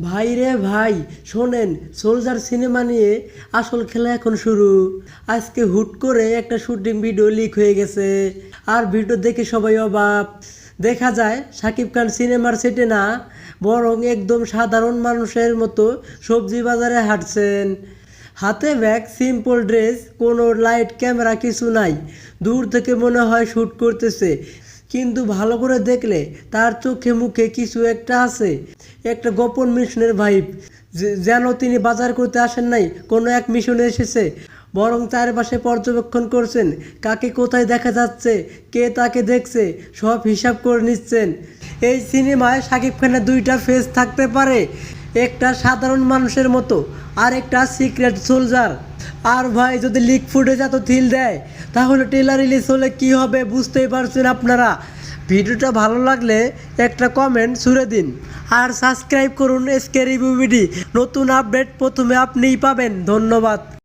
ভাই রে ভাই, শোনেন, সোলজার সিনেমা নিয়ে আসল খেলা এখন শুরু। আজকে হুট করে একটা শুটিং ভিডিও লিক হয়ে গেছে, আর ভিডিও দেখে সবাই অবাক। দেখা যায় শাকিব খান সিনেমার সেটে না, বরং একদম সাধারণ মানুষের মতো সবজি বাজারে হাঁটছেন। হাতে ব্যাগ, সিম্পল ড্রেস, কোনো লাইট ক্যামেরা কিছু নাই। দূর থেকে মনে হয় শ্যুট করতেছে, কিন্তু ভালো করে দেখলে তার চোখে মুখে কিছু একটা আছে, একটা গোপন মিশনের ভাইব। যেন তিনি বাজার করতে আসেন নাই, কোনো এক মিশনে এসেছে, বরং চারপাশে পর্যবেক্ষণ করছেন। কাকে কোথায় দেখা যাচ্ছে, কে তাকে দেখছে, সব হিসাব করে নিচ্ছেন। এই সিনেমায় শাকিব খানের দুইটা ফেস থাকতে পারে, একটা সাধারণ মানুষের মতো, আর একটা সিক্রেট সোলজার। আর ভাই, যদি লিক ফুটেজ এত থ্রিল দেয়, তাহলে ট্রেলার রিলিজ হলে কি হবে বুঝতেই পারছেন আপনারা। ভিডিওটা ভালো লাগলে একটা কমেন্ট ছুড়ে দিন, আর সাবস্ক্রাইব করুন এসকে রিভিউ ভিডি। নতুন আপডেট প্রথমে আপনিই পাবেন। ধন্যবাদ।